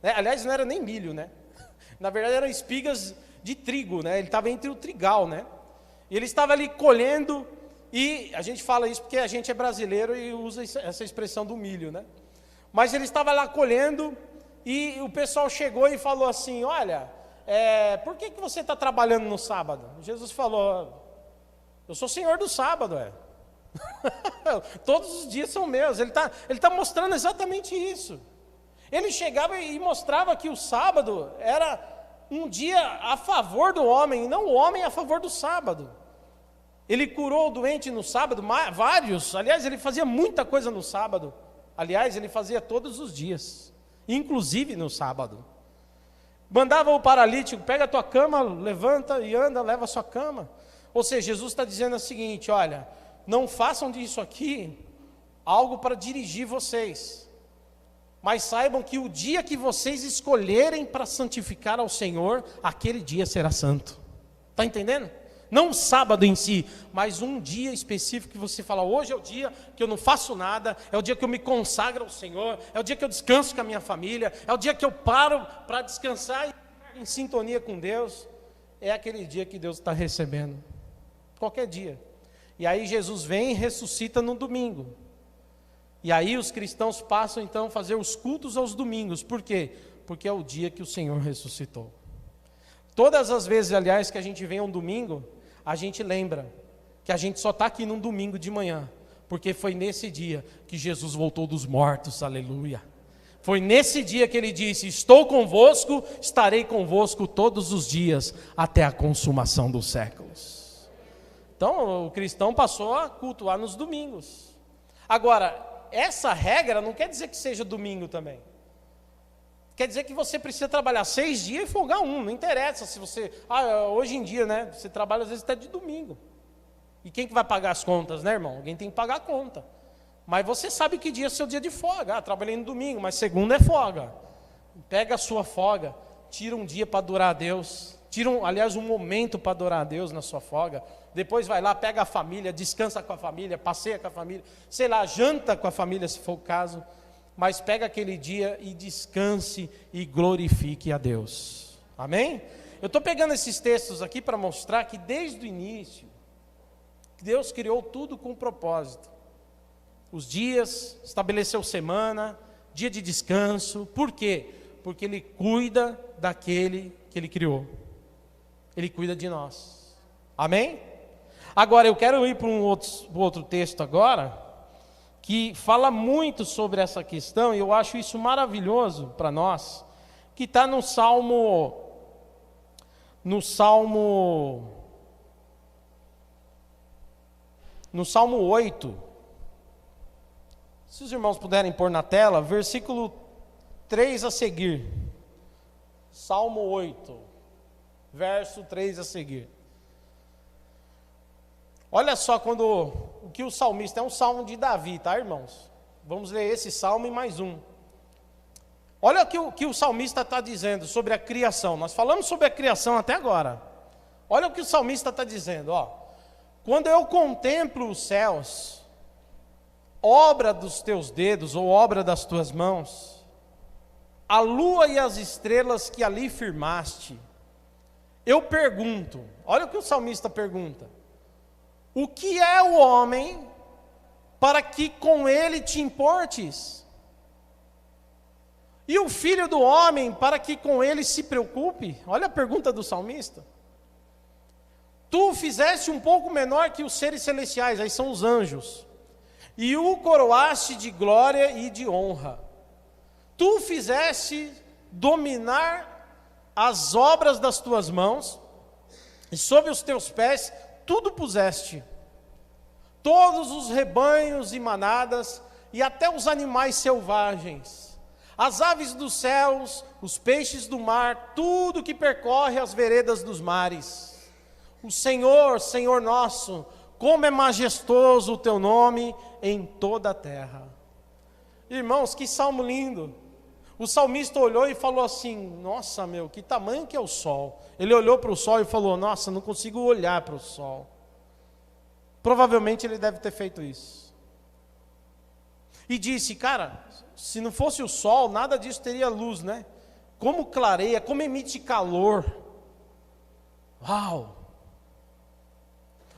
né? Aliás, não era nem milho, né? Na verdade eram espigas de trigo, né? Ele estava entre o trigal, né? E ele estava ali colhendo, e a gente fala isso porque a gente é brasileiro e usa essa expressão do milho, né? Mas ele estava lá colhendo, e o pessoal chegou e falou assim: olha, por que você está trabalhando no sábado? Jesus falou: eu sou senhor do sábado, todos os dias são meus. Ele tá mostrando exatamente isso. Ele chegava e mostrava que o sábado era um dia a favor do homem, e não o homem a favor do sábado. Ele curou o doente no sábado, vários, aliás, ele fazia muita coisa no sábado. Aliás, ele fazia todos os dias, inclusive no sábado. Mandava o paralítico: pega a tua cama, levanta e anda, leva a sua cama. Ou seja, Jesus está dizendo o seguinte: olha, não façam disso aqui algo para dirigir vocês, mas saibam que o dia que vocês escolherem para santificar ao Senhor, aquele dia será santo. Está entendendo? Não o sábado em si, mas um dia específico que você fala: hoje é o dia que eu não faço nada, é o dia que eu me consagro ao Senhor, é o dia que eu descanso com a minha família, é o dia que eu paro para descansar e ficar em sintonia com Deus. É aquele dia que Deus está recebendo, qualquer dia. E aí Jesus vem e ressuscita no domingo. E aí os cristãos passam então a fazer os cultos aos domingos. Por quê? Porque é o dia que o Senhor ressuscitou. Todas as vezes, aliás, que a gente vem um domingo, a gente lembra que a gente só está aqui num domingo de manhã, porque foi nesse dia que Jesus voltou dos mortos, aleluia. Foi nesse dia que ele disse: estou convosco, estarei convosco todos os dias, até a consumação dos séculos. Então o cristão passou a cultuar nos domingos. Agora, essa regra não quer dizer que seja domingo também. Quer dizer que você precisa trabalhar 6 dias e folgar um. Não interessa se você... hoje em dia, né? Você trabalha às vezes até de domingo. E quem que vai pagar as contas, né, irmão? Alguém tem que pagar a conta. Mas você sabe que dia é seu dia de folga. Trabalhei no domingo, mas segunda é folga. Pega a sua folga, tira um dia para adorar a Deus. Tira, aliás, um momento para adorar a Deus na sua folga. Depois vai lá, pega a família, descansa com a família, passeia com a família. Sei lá, janta com a família, se for o caso. Mas pega aquele dia e descanse e glorifique a Deus. Amém? Eu estou pegando esses textos aqui para mostrar que desde o início, Deus criou tudo com propósito. Os dias, estabeleceu semana, dia de descanso. Por quê? Porque Ele cuida daquele que Ele criou. Ele cuida de nós. Amém? Agora eu quero ir para um outro texto agora, que fala muito sobre essa questão, e eu acho isso maravilhoso para nós, que está no Salmo 8. Se os irmãos puderem pôr na tela, versículo 3 a seguir. Salmo 8, verso 3 a seguir. Olha só o que o salmista, é um salmo de Davi, tá, irmãos? Vamos ler esse salmo e mais um. Olha o que o salmista está dizendo sobre a criação. Nós falamos sobre a criação até agora. Olha o que o salmista está dizendo, ó. Quando eu contemplo os céus, obra dos teus dedos, ou obra das tuas mãos, a lua e as estrelas que ali firmaste, eu pergunto, olha o que o salmista pergunta: o que é o homem para que com ele te importes? E o Filho do Homem, para que com ele se preocupe? Olha a pergunta do salmista. Tu o fizeste um pouco menor que os seres celestiais, aí são os anjos, e o coroaste de glória e de honra. Tu o fizeste dominar as obras das tuas mãos, e sob os teus pés tudo puseste. Todos os rebanhos e manadas, e até os animais selvagens, as aves dos céus, os peixes do mar, tudo que percorre as veredas dos mares. O Senhor, Senhor nosso, como é majestoso o teu nome em toda a terra. Irmãos, que salmo lindo. O salmista olhou e falou assim: nossa, meu, que tamanho que é o sol. Ele olhou para o sol e falou: nossa, não consigo olhar para o sol. Provavelmente ele deve ter feito isso. E disse: cara, se não fosse o sol, nada disso teria luz, né? Como clareia, como emite calor. Uau!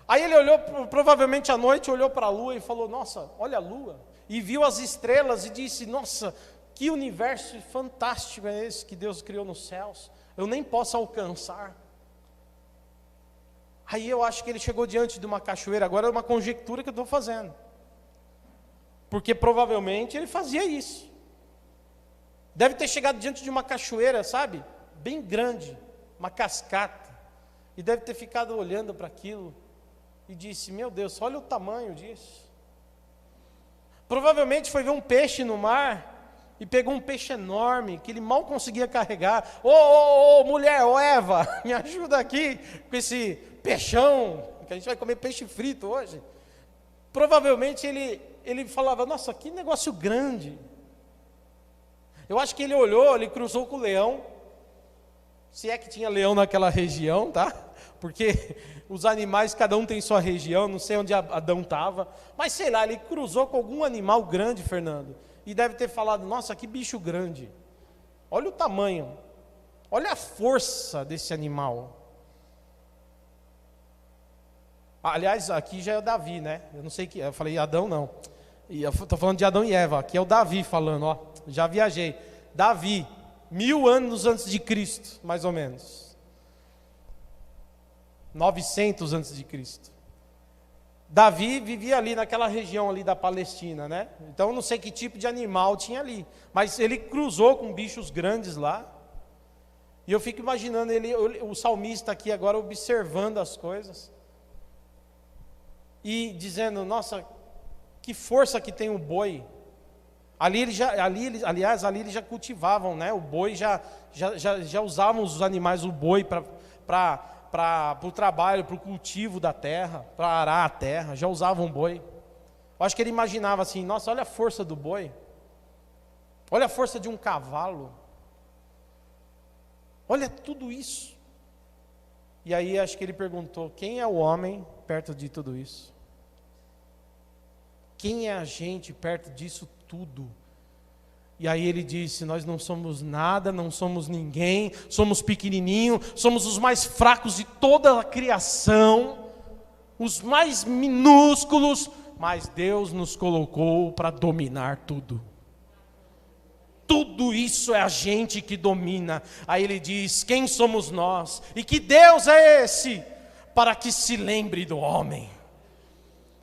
Aí ele olhou, provavelmente à noite, olhou para a lua e falou: nossa, olha a lua. E viu as estrelas e disse: nossa, que universo fantástico é esse que Deus criou nos céus. Eu nem posso alcançar. Aí eu acho que ele chegou diante de uma cachoeira. Agora é uma conjectura que eu estou fazendo. Porque provavelmente ele fazia isso. Deve ter chegado diante de uma cachoeira, sabe? Bem grande, uma cascata. E deve ter ficado olhando para aquilo. E disse: meu Deus, olha o tamanho disso. Provavelmente foi ver um peixe no mar e pegou um peixe enorme que ele mal conseguia carregar. Ô mulher, ô Eva, me ajuda aqui com esse peixão, que a gente vai comer peixe frito hoje. Provavelmente ele falava: nossa, que negócio grande. Eu acho que ele olhou, ele cruzou com o leão, se é que tinha leão naquela região, tá? Porque os animais, cada um tem sua região, não sei onde Adão estava, mas sei lá, ele cruzou com algum animal grande, Fernando, e deve ter falado: nossa, que bicho grande, olha o tamanho, olha a força desse animal. Aliás, aqui já é o Davi, né? Eu não sei que, eu falei Adão não, estou falando de Adão e Eva, aqui é o Davi falando, ó, já viajei. Davi, 1000 anos antes de Cristo, mais ou menos. 900 antes de Cristo. Davi vivia ali naquela região ali da Palestina, né? Então não sei que tipo de animal tinha ali, mas ele cruzou com bichos grandes lá. E eu fico imaginando ele, o salmista aqui agora observando as coisas e dizendo: nossa, que força que tem o boi. Ali eles já cultivavam, né? O boi já usavam os animais, o boi para o trabalho, para o cultivo da terra, para arar a terra, já usavam boi. Eu acho que ele imaginava assim: nossa, olha a força do boi, olha a força de um cavalo, olha tudo isso. E aí acho que ele perguntou: quem é o homem perto de tudo isso? Quem é a gente perto disso tudo? E aí ele disse: nós não somos nada, não somos ninguém, somos pequenininhos, somos os mais fracos de toda a criação, os mais minúsculos, mas Deus nos colocou para dominar tudo. Tudo isso é a gente que domina. Aí ele diz: quem somos nós? E que Deus é esse para que se lembre do homem?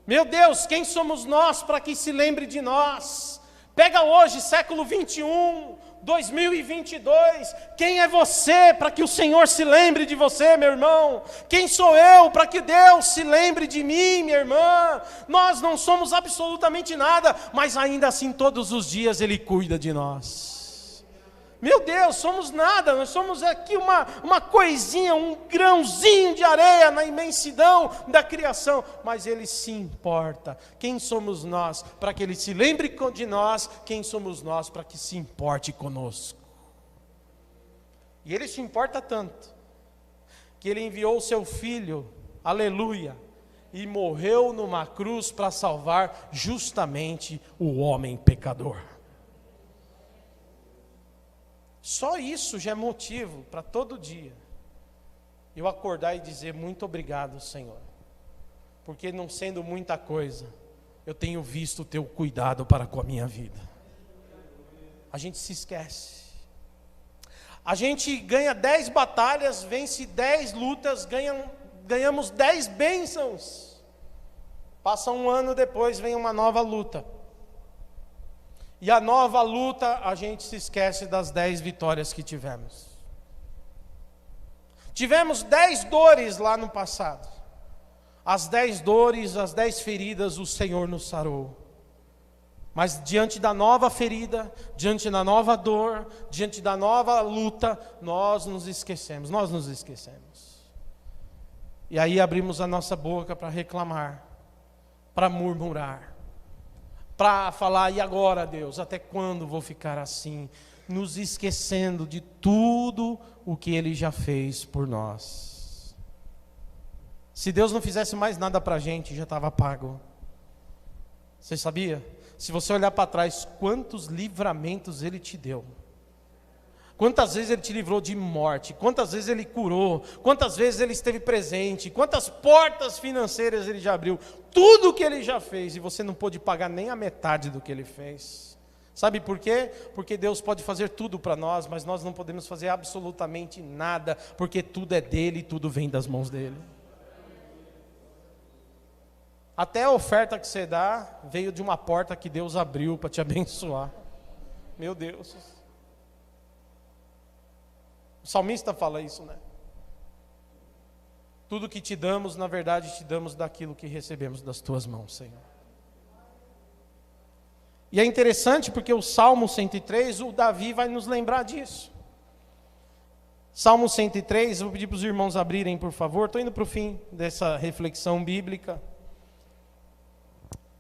Meu Deus, quem somos nós para que se lembre de nós? Pega hoje, século 21, 2022, quem é você para que o Senhor se lembre de você, meu irmão? Quem sou eu para que Deus se lembre de mim, minha irmã? Nós não somos absolutamente nada, mas ainda assim todos os dias Ele cuida de nós. Meu Deus, somos nada, nós somos aqui uma coisinha, um grãozinho de areia na imensidão da criação, mas Ele se importa. Quem somos nós para que Ele se lembre de nós? Quem somos nós para que se importe conosco? E Ele se importa tanto, que Ele enviou o Seu Filho, aleluia, e morreu numa cruz para salvar justamente o homem pecador. Só isso já é motivo para todo dia eu acordar e dizer: muito obrigado, Senhor, porque não sendo muita coisa, eu tenho visto o Teu cuidado para com a minha vida. a gente se esquece. A gente ganha 10 batalhas, vence 10 lutas, ganhamos 10 bênçãos. Passa um ano depois, vem uma nova luta. E a nova luta, a gente se esquece das 10 vitórias que tivemos. Tivemos 10 dores lá no passado. As 10 dores, as 10 feridas, o Senhor nos sarou. Mas diante da nova ferida, diante da nova dor, diante da nova luta, nós nos esquecemos. E aí abrimos a nossa boca para reclamar, para murmurar, para falar, e agora, Deus, até quando vou ficar assim? Nos esquecendo de tudo o que Ele já fez por nós. Se Deus não fizesse mais nada para a gente, já estava pago. Você sabia? Se você olhar para trás, quantos livramentos Ele te deu. Quantas vezes Ele te livrou de morte, quantas vezes Ele curou, quantas vezes Ele esteve presente, quantas portas financeiras Ele já abriu, tudo o que Ele já fez, e você não pôde pagar nem a metade do que Ele fez. Sabe por quê? Porque Deus pode fazer tudo para nós, mas nós não podemos fazer absolutamente nada, porque tudo é dEle e tudo vem das mãos dEle. Até a oferta que você dá veio de uma porta que Deus abriu para te abençoar. Meu Deus. O salmista fala isso, né? Tudo que te damos, na verdade, te damos daquilo que recebemos das tuas mãos, Senhor. E é interessante porque o Salmo 103, o Davi vai nos lembrar disso. Salmo 103, eu vou pedir para os irmãos abrirem, por favor. Estou indo para o fim dessa reflexão bíblica.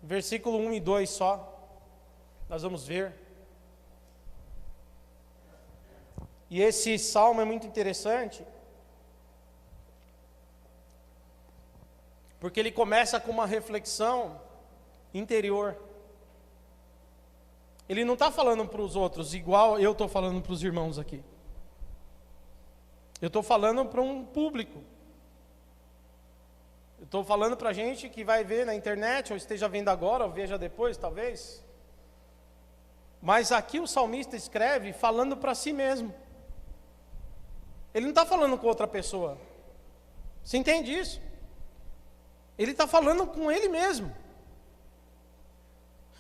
Versículo 1 e 2 só, nós vamos ver. E esse salmo é muito interessante, porque ele começa com uma reflexão interior. Ele não está falando para os outros, igual eu estou falando para os irmãos aqui. Eu estou falando para um público. Eu estou falando para gente que vai ver na internet, ou esteja vendo agora, ou veja depois, talvez. Mas aqui o salmista escreve falando para si mesmo. Ele não está falando com outra pessoa. Você entende isso? Ele está falando com ele mesmo.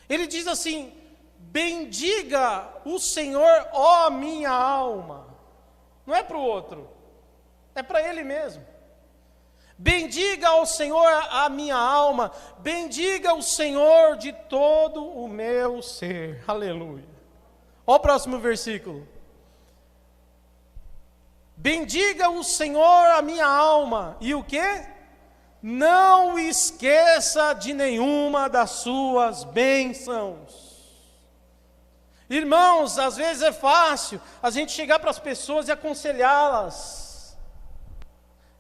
Ele diz assim: bendiga o Senhor, ó minha alma. Não é para o outro, é para ele mesmo. Bendiga ao Senhor a minha alma, bendiga o Senhor de todo o meu ser. Aleluia. Olha o próximo versículo. Bendiga o Senhor a minha alma. E o quê? Não esqueça de nenhuma das suas bênçãos. Irmãos, às vezes é fácil a gente chegar para as pessoas e aconselhá-las.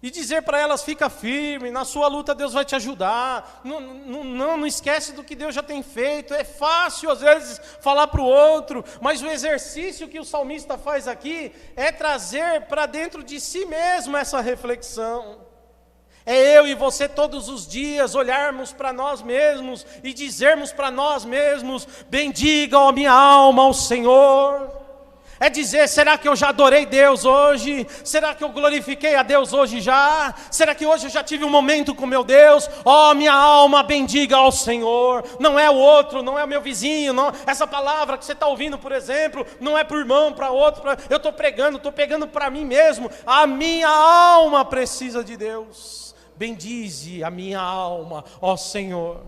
E dizer para elas, fica firme, na sua luta Deus vai te ajudar, não esquece do que Deus já tem feito. É fácil às vezes falar para o outro, mas o exercício que o salmista faz aqui é trazer para dentro de si mesmo essa reflexão. É eu e você todos os dias olharmos para nós mesmos e dizermos para nós mesmos: bendiga a minha alma ao Senhor. É dizer, será que eu já adorei Deus hoje? Será que eu glorifiquei a Deus hoje já? Será que hoje eu já tive um momento com meu Deus? Ó, minha alma, bendiga ao Senhor. Não é o outro, não é o meu vizinho, não. Essa palavra que você está ouvindo, por exemplo, não é para o irmão, para outro. Eu estou pregando para mim mesmo. A minha alma precisa de Deus. Bendize a minha alma, ó Senhor.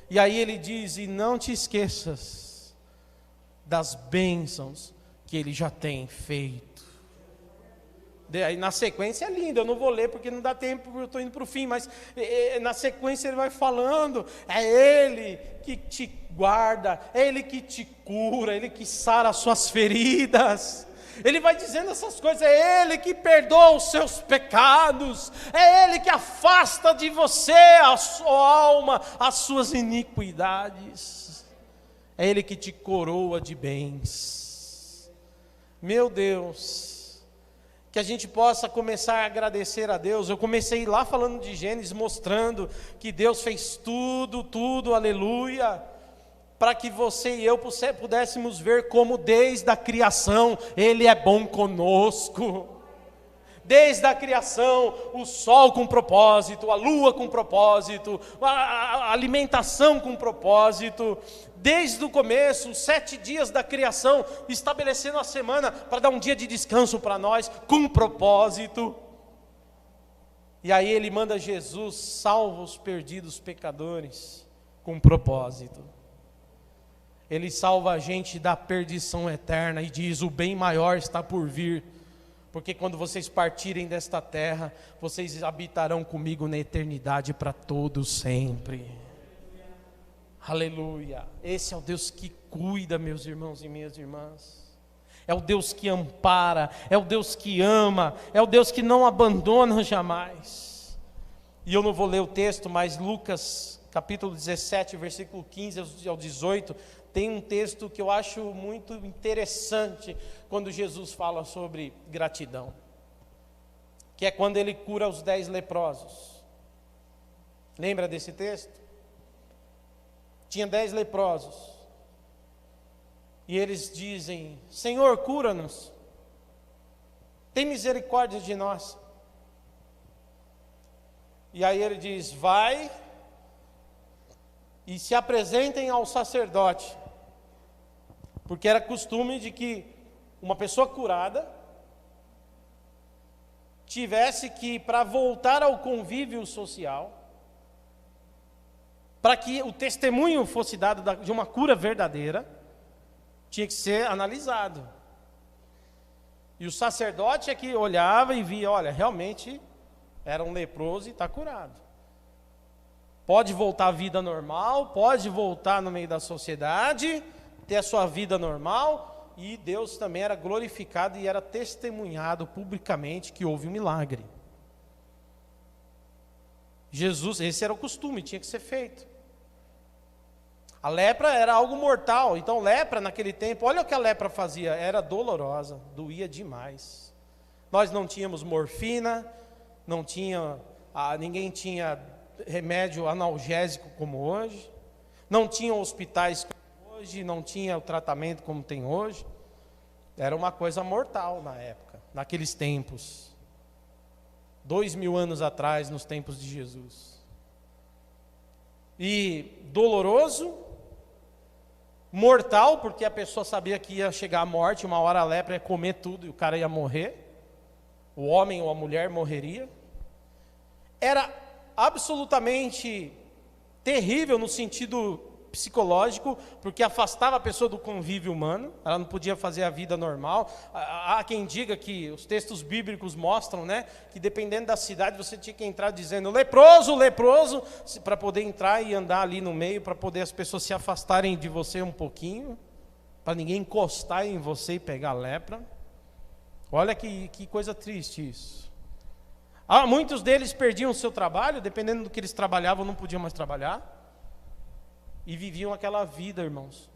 E aí ele diz, e não te esqueças das bênçãos que Ele já tem feito. Aí na sequência é linda, eu não vou ler porque não dá tempo, eu estou indo para o fim, mas na sequência ele vai falando, é Ele que te guarda, é Ele que te cura, é Ele que sara as suas feridas. Ele vai dizendo essas coisas, é Ele que perdoa os seus pecados, é Ele que afasta de você, a sua alma, as suas iniquidades, é Ele que te coroa de bens. Meu Deus, que a gente possa começar a agradecer a Deus. Eu comecei lá falando de Gênesis, mostrando que Deus fez tudo, aleluia, para que você e eu pudéssemos ver como desde a criação Ele é bom conosco. Desde a criação, o sol com propósito, a lua com propósito, a alimentação com propósito. Desde o começo, os 7 dias da criação, estabelecendo a semana para dar um dia de descanso para nós, com propósito. E aí Ele manda Jesus, salva os perdidos pecadores, com propósito. Ele salva a gente da perdição eterna e diz: o bem maior está por vir. Porque quando vocês partirem desta terra, vocês habitarão comigo na eternidade para todos sempre. Aleluia. Esse é o Deus que cuida, meus irmãos e minhas irmãs. É o Deus que ampara, é o Deus que ama, é o Deus que não abandona jamais. E eu não vou ler o texto, mas Lucas capítulo 17, versículo 15 ao 18, tem um texto que eu acho muito interessante quando Jesus fala sobre gratidão, que é quando Ele cura os 10 leprosos. Lembra desse texto? Tinha 10 leprosos, e eles dizem: Senhor, cura-nos, tem misericórdia de nós. E aí Ele diz: vai e se apresentem ao sacerdote. Porque era costume de que uma pessoa curada tivesse que, para voltar ao convívio social, para que o testemunho fosse dado de uma cura verdadeira, tinha que ser analisado. E o sacerdote é que olhava e via: olha, realmente era um leproso e está curado. Pode voltar à vida normal, pode voltar no meio da sociedade, ter a sua vida normal, e Deus também era glorificado e era testemunhado publicamente que houve um milagre. Jesus, esse era o costume, tinha que ser feito. A lepra era algo mortal, então lepra naquele tempo, olha o que a lepra fazia, era dolorosa, doía demais. Nós não tínhamos morfina, ninguém tinha remédio analgésico como hoje, não tinha hospitais como hoje, não tinha o tratamento como tem hoje. Era uma coisa mortal na época, naqueles tempos, 2000 anos atrás, nos tempos de Jesus. E doloroso, mortal, porque a pessoa sabia que ia chegar a morte, uma hora a lepra ia comer tudo e o cara ia morrer, o homem ou a mulher morreria. Era absolutamente terrível no sentido psicológico, porque afastava a pessoa do convívio humano, ela não podia fazer a vida normal. Há quem diga que os textos bíblicos mostram, né, que dependendo da cidade você tinha que entrar dizendo leproso, leproso, para poder entrar e andar ali no meio, para poder as pessoas se afastarem de você um pouquinho, para ninguém encostar em você e pegar lepra. Olha que coisa triste isso. Muitos deles perdiam o seu trabalho, dependendo do que eles trabalhavam, não podiam mais trabalhar. E viviam aquela vida, irmãos,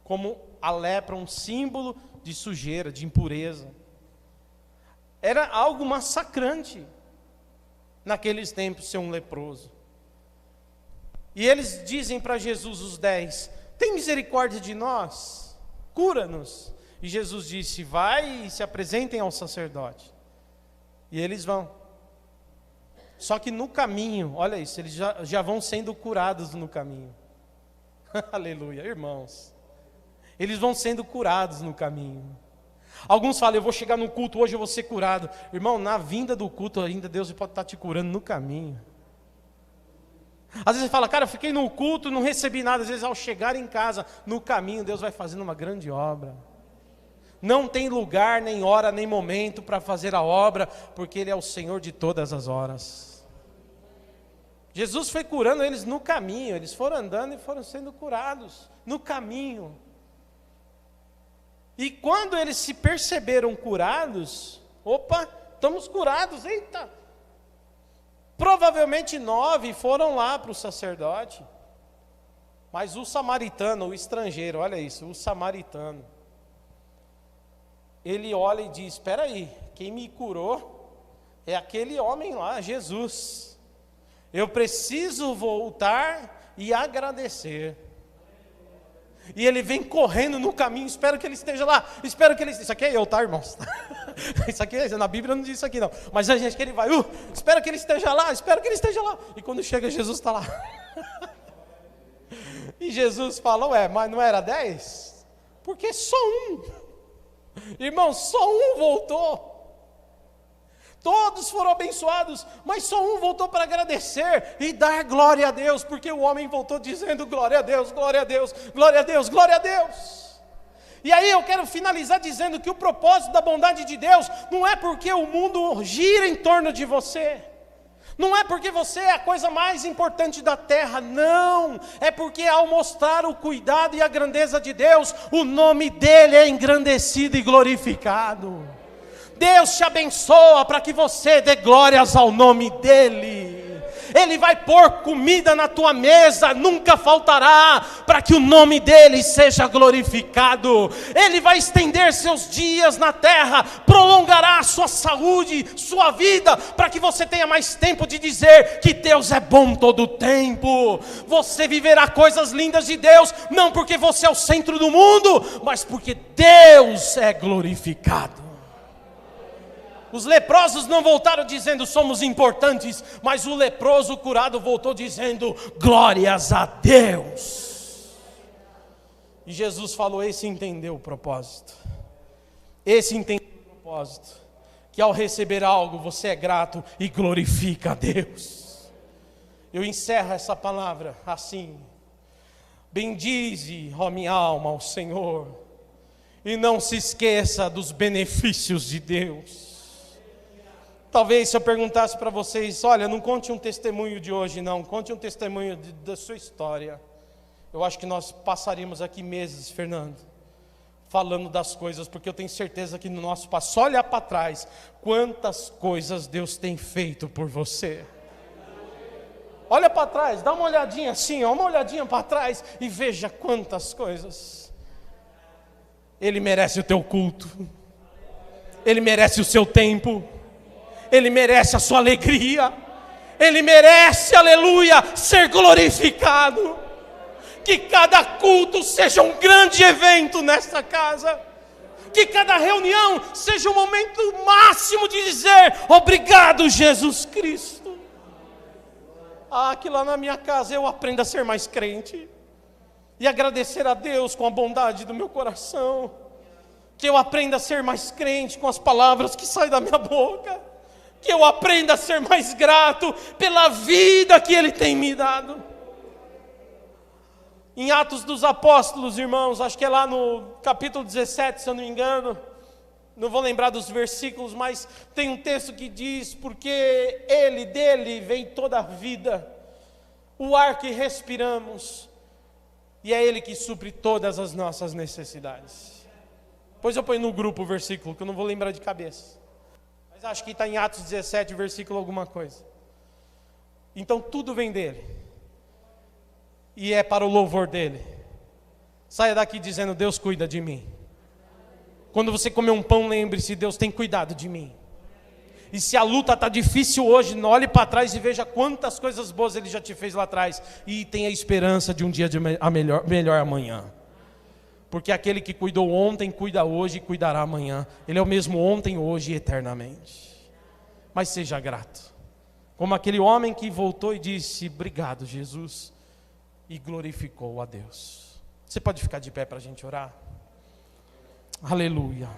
como a lepra, um símbolo de sujeira, de impureza. Era algo massacrante naqueles tempos ser um leproso. E eles dizem para Jesus, os 10, tem misericórdia de nós, cura-nos. E Jesus disse, vai e se apresentem ao sacerdote. E eles vão. Só que no caminho, olha isso, eles já vão sendo curados no caminho. Aleluia, irmãos. Eles vão sendo curados no caminho. Alguns falam, eu vou chegar no culto hoje, eu vou ser curado. Irmão, na vinda do culto ainda Deus pode estar te curando no caminho. Às vezes você fala, cara, eu fiquei no culto, não recebi nada. Às vezes ao chegar em casa, no caminho, Deus vai fazendo uma grande obra. Não tem lugar, nem hora, nem momento para fazer a obra, porque Ele é o Senhor de todas as horas. Jesus foi curando eles no caminho, eles foram andando e foram sendo curados no caminho. E quando eles se perceberam curados, opa, estamos curados, eita! Provavelmente 9 foram lá para o sacerdote, mas o samaritano, o estrangeiro, olha isso, o samaritano, ele olha e diz, espera aí, quem me curou é aquele homem lá, Jesus. Eu preciso voltar e agradecer. E ele vem correndo no caminho, espero que ele esteja lá, espero que ele esteja. Isso aqui é eu, tá, irmãos? Isso aqui, na Bíblia não diz isso aqui não. Mas a gente que ele vai, espero que ele esteja lá, espero que ele esteja lá. E quando chega, Jesus está lá. E Jesus fala, mas não era 10? Porque só um. Irmão, só um voltou. Todos foram abençoados, mas só um voltou para agradecer e dar glória a Deus, porque o homem voltou dizendo glória a Deus, glória a Deus, glória a Deus, glória a Deus. E aí eu quero finalizar dizendo que o propósito da bondade de Deus não é porque o mundo gira em torno de você, não é porque você é a coisa mais importante da terra, não, é porque ao mostrar o cuidado e a grandeza de Deus, o nome dele é engrandecido e glorificado. Deus te abençoa para que você dê glórias ao nome dEle. Ele vai pôr comida na tua mesa, nunca faltará, para que o nome dEle seja glorificado. Ele vai estender seus dias na terra, prolongará a sua saúde, sua vida, para que você tenha mais tempo de dizer que Deus é bom todo o tempo. Você viverá coisas lindas de Deus, não porque você é o centro do mundo, mas porque Deus é glorificado. Os leprosos não voltaram dizendo somos importantes, mas o leproso curado voltou dizendo glórias a Deus. E Jesus falou, esse entendeu o propósito. Esse entendeu o propósito. Que ao receber algo você é grato e glorifica a Deus. Eu encerro essa palavra assim. Bendize, ó minha alma, ao Senhor. E não se esqueça dos benefícios de Deus. Talvez se eu perguntasse para vocês, olha, não conte um testemunho de hoje não, conte um testemunho da sua história. Eu acho que nós passaríamos aqui meses, Fernando, falando das coisas, porque eu tenho certeza que no nosso passo, só olhar para trás, quantas coisas Deus tem feito por você. Olha para trás, dá uma olhadinha assim, uma olhadinha para trás e veja quantas coisas. Ele merece o teu culto, Ele merece o seu tempo, Ele merece a sua alegria, Ele merece, aleluia, ser glorificado. Que cada culto seja um grande evento nesta casa, que cada reunião seja um momento máximo de dizer obrigado, Jesus Cristo. Que lá na minha casa eu aprenda a ser mais crente e agradecer a Deus com a bondade do meu coração, que eu aprenda a ser mais crente com as palavras que saem da minha boca, que eu aprenda a ser mais grato pela vida que Ele tem me dado. Em Atos dos Apóstolos, irmãos, acho que é lá no capítulo 17, se eu não me engano, não vou lembrar dos versículos, mas tem um texto que diz, porque dele vem toda a vida, o ar que respiramos, e é Ele que supre todas as nossas necessidades. Depois eu ponho no grupo o versículo, que eu não vou lembrar de cabeça. Mas acho que está em Atos 17, versículo alguma coisa. Então tudo vem dEle. E é para o louvor dEle. Saia daqui dizendo, Deus cuida de mim. Quando você comer um pão, lembre-se, Deus tem cuidado de mim. E se a luta está difícil hoje, olhe para trás e veja quantas coisas boas Ele já te fez lá atrás. E tenha esperança de um dia melhor amanhã. Porque aquele que cuidou ontem, cuida hoje e cuidará amanhã. Ele é o mesmo ontem, hoje e eternamente. Mas seja grato. Como aquele homem que voltou e disse, obrigado, Jesus. E glorificou a Deus. Você pode ficar de pé para a gente orar? Aleluia.